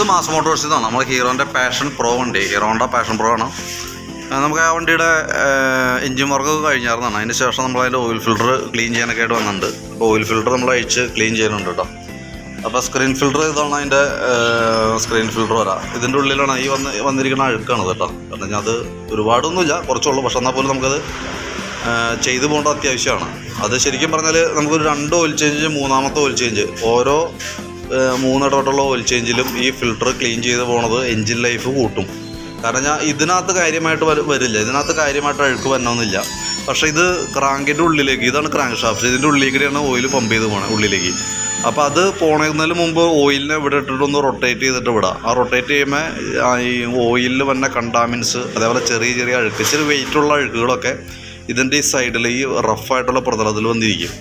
ഇത് മാസ് മോട്ടോഴ്സിൽ നിന്നാണ് നമ്മൾ ഹീറോൻ്റെ പാഷൻ പ്രോ വണ്ടി, ഹീറോൻ്റെ പാഷൻ പ്രോ ആണ്. നമുക്ക് ആ വണ്ടിയുടെ എൻജിൻ വർക്ക് കഴിഞ്ഞായിരുന്നാണ്. അതിന് ശേഷം നമ്മൾ അതിൻ്റെ ഓയിൽ ഫിൽറ്റർ ക്ലീൻ ചെയ്യാനൊക്കെ ആയിട്ട് വന്നിട്ടുണ്ട്. അപ്പോൾ ഓയിൽ ഫിൽറ്റർ നമ്മൾ അഴിച്ച് ക്ലീൻ ചെയ്യുന്നുണ്ട് കേട്ടോ. അപ്പോൾ സ്ക്രീൻ ഫിൽറ്റർ ഇതാണ് അതിൻ്റെ സ്ക്രീൻ ഫിൽറ്റർ വരാം. ഇതിൻ്റെ ഉള്ളിലാണ് ഈ വന്നിരിക്കുന്ന അഴുക്കാണ് കേട്ടോ. കാരണം കഴിഞ്ഞാൽ അത് ഒരുപാടൊന്നുമില്ല, കുറച്ചുള്ളൂ. പക്ഷെ എന്നാൽ പോലും നമുക്കത് ചെയ്തു പോകേണ്ട അത്യാവശ്യമാണ്. അത് ശരിക്കും പറഞ്ഞാൽ നമുക്കൊരു 2 ഓയിൽ ചേഞ്ച്, മൂന്നാമത്തെ ഓയിൽ ചേഞ്ച്, ഓരോ 3 ഇടപെട്ടുള്ള ഓയിൽ ചേഞ്ചിലും ഈ ഫിൽറ്റർ ക്ലീൻ ചെയ്ത് പോണത് എൻജിൻ ലൈഫ് കൂട്ടും. കാരണം ഞാൻ ഇതിനകത്ത് കാര്യമായിട്ട് വരില്ല, ഇതിനകത്ത് കാര്യമായിട്ട് അഴുക്ക് വരണമെന്നില്ല. പക്ഷേ ഇത് ക്രാങ്കിൻ്റെ ഉള്ളിലേക്ക്, ഇതാണ് ക്രാങ്ക് ഷാഫ്റ്റ്, ഇതിൻ്റെ ഉള്ളിലേക്കാണ് ഓയിൽ പമ്പ് ചെയ്ത് പോകണം ഉള്ളിലേക്ക്. അപ്പോൾ അത് പോണതിന് മുമ്പ് ഓയിലിനെ ഇവിടെ ഇട്ടിട്ടൊന്ന് റൊട്ടേറ്റ് ചെയ്തിട്ട് വിടാം. ആ റൊട്ടേറ്റ് ചെയ്യുമ്പോൾ ഈ ഓയിലിൽ വന്ന കണ്ടാമിൻസ്, അതേപോലെ ചെറിയ ചെറിയ അഴുക്ക്, ചെറിയ വെയിറ്റുള്ള അഴുക്കുകളൊക്കെ ഇതിൻ്റെ ഈ സൈഡിൽ ഈ റഫായിട്ടുള്ള പ്രതലത്തിൽ വന്നിരിക്കും.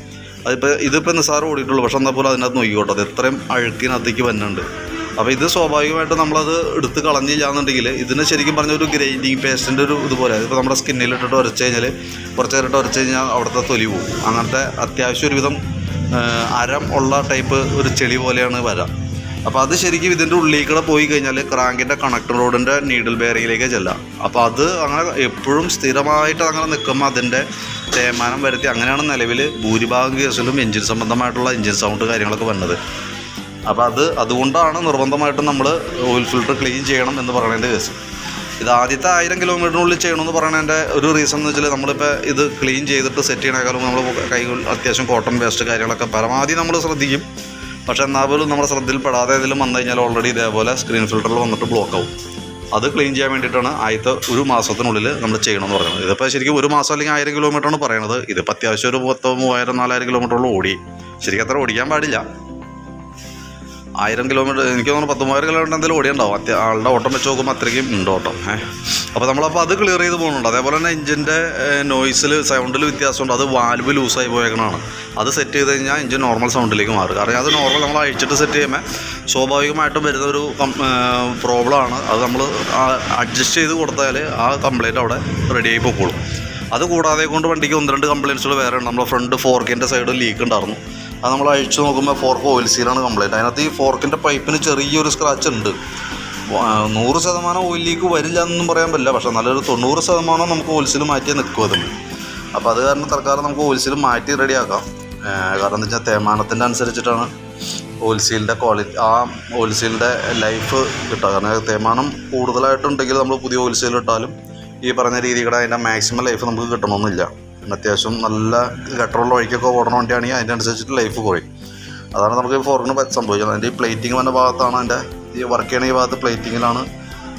ഇതിപ്പോൾ നിസ്സാരം ഓടിയിട്ടുള്ളൂ. പക്ഷെ എന്നാൽ പോലും അതിനകത്ത് നോക്കിക്കോട്ടെ, അത് എത്രയും അഴുക്കിനകത്തേക്ക് വരുന്നുണ്ട്. അപ്പോൾ ഇത് സ്വാഭാവികമായിട്ട് നമ്മളത് എടുത്ത് കളഞ്ഞില്ല എന്നുണ്ടെങ്കിൽ ഇതിന് ശരിക്കും പറഞ്ഞ ഒരു ഗ്രൈൻഡിങ് പേസ്റ്റിൻ്റെ ഒരു ഇതുപോലെ, ഇപ്പോൾ നമ്മുടെ സ്കിന്നിലിട്ടിട്ട് ഉരച്ച് കഴിഞ്ഞാൽ, കുറച്ച് നേരിട്ട് ഉരച്ച് കഴിഞ്ഞാൽ അവിടുത്തെ തൊലി പോകും. അങ്ങനത്തെ അത്യാവശ്യം ഒരുവിധം അരം ഉള്ള ടൈപ്പ് ഒരു ചെളി പോലെയാണ് വരാം. അപ്പോൾ അത് ശരിക്കും ഇതിൻ്റെ ഉള്ളിലേക്കൂടെ പോയി കഴിഞ്ഞാൽ ക്രാങ്കിൻ്റെ കണക്ടർ റോഡിൻ്റെ നീഡിൽ ബെയറിങ്ങിലേക്ക് ചെല്ലാം. അപ്പോൾ അത് അങ്ങനെ എപ്പോഴും സ്ഥിരമായിട്ട് അങ്ങനെ നിൽക്കുമ്പോൾ അതിൻ്റെ തേയ്മാനം വരുത്തി, അങ്ങനെയാണ് നിലവിൽ ഭൂരിഭാഗം കേസിലും എൻജിൻ സംബന്ധമായിട്ടുള്ള എൻജിൻ സൗണ്ട് കാര്യങ്ങളൊക്കെ വന്നത്. അപ്പോൾ അതുകൊണ്ടാണ് നിർബന്ധമായിട്ടും നമ്മൾ ഓയിൽ ഫിൽറ്റർ ക്ലീൻ ചെയ്യണം എന്ന് പറയുന്നതിൻ്റെ കേസ്. ഇത് ആദ്യത്തെ 1000 കിലോമീറ്ററിനുള്ളിൽ ചെയ്യണമെന്ന് പറയുന്നതിൻ്റെ ഒരു റീസൺ എന്ന് വെച്ചാൽ, നമ്മളിപ്പോൾ ഇത് ക്ലീൻ ചെയ്തിട്ട് സെറ്റ് ചെയ്യണേക്കാളും നമ്മൾ കൈകൾ അത്യാവശ്യം കോട്ടൺ വേസ്റ്റ് കാര്യങ്ങളൊക്കെ പരമാവധി നമ്മൾ ശ്രദ്ധിക്കും. പക്ഷേ എന്നാൽ പോലും നമ്മുടെ ശ്രദ്ധയിൽപ്പെടാതെ ഏതെങ്കിലും വന്നു കഴിഞ്ഞാൽ ഓൾറെഡി ഇതേപോലെ സ്ക്രീൻ ഫിൽറ്ററിൽ വന്നിട്ട് ബ്ലോക്ക് ആവും. അത് ക്ലീൻ ചെയ്യാൻ വേണ്ടിയിട്ടാണ് ആദ്യത്തെ 1 മാസത്തിനുള്ളിൽ നമ്മൾ ചെയ്യണമെന്ന് പറയുന്നത്. ഇതിപ്പോൾ ശരിക്കും 1 മാസം അല്ലെങ്കിൽ 1000 കിലോമീറ്ററാണ് പറയുന്നത്. ഇതിപ്പോൾ അത്യാവശ്യം ഒരു 3000-4000 കിലോമീറ്ററോളം ഓടി. ശരിക്കും അത്ര ഓടിക്കാൻ പാടില്ല. 1000 കിലോമീറ്റർ, എനിക്ക് തോന്നുന്നു 10,000 കിലോമീറ്റർ എന്തെങ്കിലും ഓടിയുണ്ടാവും. ആളുടെ ഓട്ടം വെച്ച് നോക്കുമ്പോൾ അത്രയ്ക്കും ഉണ്ട് ഓട്ടം. അപ്പോൾ നമ്മളപ്പോൾ അത് ക്ലിയർ ചെയ്ത് പോകുന്നുണ്ട്. അതേപോലെ തന്നെ എഞ്ചിൻ്റെ നോയ്സിൽ, സൗണ്ടിൽ വ്യത്യാസമുണ്ട്. അത് വാൽവ് ലൂസായി പോയേക്കണതാണ്. അത് സെറ്റ് ചെയ്ത് കഴിഞ്ഞാൽ എഞ്ചിൻ നോർമൽ സൗണ്ടിലേക്ക് മാറും. കാരണം അത് നോർമൽ നമ്മൾ അഴിച്ചിട്ട് സെറ്റ് ചെയ്യുമ്പോൾ സ്വാഭാവികമായിട്ടും വരുന്നൊരു പ്രോബ്ലമാണ്. അത് നമ്മൾ അഡ്ജസ്റ്റ് ചെയ്ത് കൊടുത്താൽ ആ കംപ്ലൈൻറ്റ് അവിടെ റെഡിയായി പൊക്കോളും. അത് കൂടാതെ കൊണ്ട് വണ്ടിക്ക് 1-2 കംപ്ലയിൻസുകൾ വേറെ ഉണ്ട്. നമ്മുടെ ഫ്രണ്ട് ഫോർക്കിൻ്റെ സൈഡ് ലീക്ക് ഉണ്ടായിരുന്നു. അത് നമ്മൾ അഴിച്ചു നോക്കുമ്പോൾ ഫോർക്ക് ഓയിൽ സീലാണ് കംപ്ലൈൻറ്റ്. അതിനകത്ത് ഈ ഫോർക്കിൻ്റെ പൈപ്പിന് ചെറിയൊരു സ്ക്രാച്ച് ഉണ്ട്. 100% ഓയിൽ ലീക്ക് വരില്ല എന്നൊന്നും പറയാൻ പറ്റില്ല. പക്ഷേ നല്ലൊരു 90% നമുക്ക് ഓയിൽ സീൽ മാറ്റി നിൽക്കും അതിന്. അപ്പോൾ അത് കാരണം തൽക്കാലം നമുക്ക് ഓയിൽ സീൽ മാറ്റി റെഡിയാക്കാം. കാരണം എന്താ വെച്ചാൽ തേയ്മാനത്തിൻ്റെ അനുസരിച്ചിട്ടാണ് ഓയിൽ സീലിൻ്റെ ക്വാളിറ്റി, ആ ഓയിൽ സീലിൻ്റെ ലൈഫ് കിട്ടുക. കാരണം തേയ്മാനം കൂടുതലായിട്ടുണ്ടെങ്കിൽ നമ്മൾ പുതിയ ഓയിൽ സീൽ ഇട്ടാലും ഈ പറഞ്ഞ രീതിയുടെ അതിൻ്റെ മാക്സിമം ലൈഫ് നമുക്ക് കിട്ടണമെന്നില്ല. അത്യാവശ്യം നല്ല ഗട്ടറുള്ള വഴിക്കൊക്കെ ഓടണ വണ്ടിയാണെങ്കിൽ അതിൻ്റെ അനുസരിച്ചിട്ട് ലൈഫ് കുറയും. അതാണ് നമുക്ക് ഫോർക്കിന് സംഭവിക്കുന്നത്. അതിൻ്റെ ഈ പ്ലേറ്റിങ് വന്ന ഭാഗത്താണ്, അതിൻ്റെ ഈ വർക്ക് ചെയ്യണ ഈ ഭാഗത്ത് പ്ലേറ്റിങ്ങിലാണ്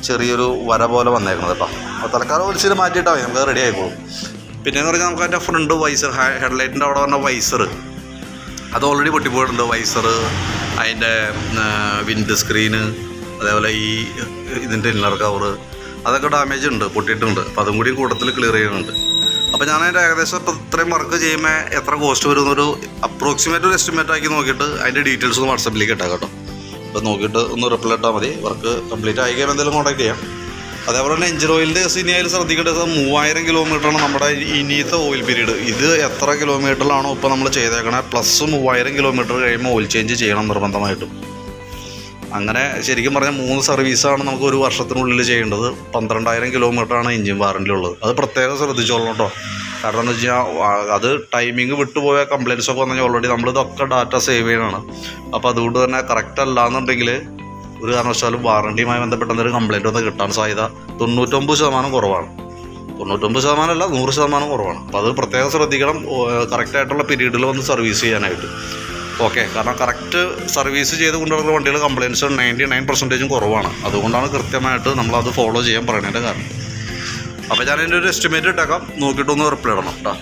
ചെറിയൊരു വര പോലെ വന്നേക്കുന്നത് കേട്ടോ. അപ്പോൾ തൽക്കാലം ഓയിൽ സീൽ മാറ്റിയിട്ടാൽ മതി, നമുക്ക് റെഡി ആയിക്കോളും. പിന്നെയെന്ന് പറഞ്ഞാൽ നമുക്ക് അതിൻ്റെ ഫ്രണ്ട് വൈസർ, ഹെഡ്ലൈറ്റിൻ്റെ അവിടെ വന്ന വൈസർ, അത് ഓൾറെഡി പൊട്ടിപ്പോയിട്ടുണ്ട്. വൈസർ, അതിൻ്റെ വിൻഡ് സ്ക്രീന്, അതേപോലെ ഈ ഇതിൻ്റെ ഇന്നർ കവറ്, അതൊക്കെ ഡാമേജ് ഉണ്ട്, പൊട്ടിയിട്ടുണ്ട്. അപ്പോൾ അതും കൂടി കൂട്ടത്തിൽ ക്ലിയർ ചെയ്യുന്നുണ്ട്. അപ്പോൾ ഞാനതിൻ്റെ ഏകദേശം ഇപ്പോൾ ഇത്രയും വർക്ക് ചെയ്യുമ്പോൾ എത്ര കോസ്റ്റ് വരുന്നൊരു അപ്രോക്സിമേറ്റ് ഒരു എസ്റ്റിമേറ്റ് ആക്കി നോക്കിയിട്ട് അതിൻ്റെ ഡീറ്റെയിൽസ് ഒന്ന് വാട്സപ്പിലേക്ക് ഇട്ടാൽ കേട്ടോ. അപ്പോൾ നോക്കിയിട്ട് ഒന്ന് റിപ്ലൈ ഇട്ടാൽ മതി. വർക്ക് കംപ്ലീറ്റ് ആയി കഴിയുമ്പോൾ എന്തെങ്കിലും കോൺടാക്ട് ചെയ്യാം. അതേപോലെ തന്നെ എഞ്ചിൻ ഓയിലിൻ്റെ ഇനി അതിൽ ശ്രദ്ധിക്കേണ്ടത് 3000 കിലോമീറ്ററാണ് നമ്മുടെ ഇനിയത്തെ ഓയിൽ പീരീഡ്. ഇത് എത്ര കിലോമീറ്ററിലാണോ ഇപ്പോൾ നമ്മൾ ചെയ്തേക്കണേ, പ്ലസ് 3000 കിലോമീറ്റർ കഴിയുമ്പോൾ ഓയിൽ ചേഞ്ച് ചെയ്യണം നിർബന്ധമായിട്ടും. അങ്ങനെ ശരിക്കും പറഞ്ഞാൽ 3 സർവീസാണ് നമുക്ക് ഒരു വർഷത്തിനുള്ളിൽ ചെയ്യേണ്ടത്. 12,000 കിലോമീറ്ററാണ് എഞ്ചിൻ വാറൻറ്റി ഉള്ളത്. അത് പ്രത്യേകം ശ്രദ്ധിച്ചോളണം കേട്ടോ. കാരണം എന്ന് വെച്ച് കഴിഞ്ഞാൽ അത് ടൈമിങ് വിട്ടുപോയ കംപ്ലയിൻസൊക്കെ വന്നു കഴിഞ്ഞാൽ ഓൾറെഡി നമ്മളിതൊക്കെ ഡാറ്റ സേവ് ചെയ്യണമാണ്. അപ്പോൾ അതുകൊണ്ട് തന്നെ കറക്റ്റ് അല്ല എന്നുണ്ടെങ്കിൽ ഒരു കാരണവശാലും വാറൻറ്റിയുമായി ബന്ധപ്പെട്ടെന്തൊരു കംപ്ലയിൻ്റ് ഒന്ന് കിട്ടാൻ സാധ്യത 99% കുറവാണ്. 99% അല്ല, 100% കുറവാണ്. അപ്പോൾ അത് പ്രത്യേകം ശ്രദ്ധിക്കണം കറക്റ്റായിട്ടുള്ള പീരീഡിൽ വന്ന് സർവീസ് ചെയ്യാനായിട്ട്. ഓക്കെ, കാരണം കറക്റ്റ് സർവീസ് ചെയ്ത് കൊണ്ടുവരുന്ന വണ്ടികൾ കംപ്ലയിൻസ് 99% കുറവാണ്. അതുകൊണ്ടാണ് കൃത്യമായിട്ട് നമ്മളത് ഫോളോ ചെയ്യാൻ പറയുന്നതിൻ്റെ കാരണം. അപ്പോൾ ഞാനതിൻ്റെ ഒരു എസ്റ്റിമേറ്റ് ഇട്ടേക്കാം, നോക്കിയിട്ടൊന്ന് റിപ്ലൈ ഇടണം കേട്ടോ.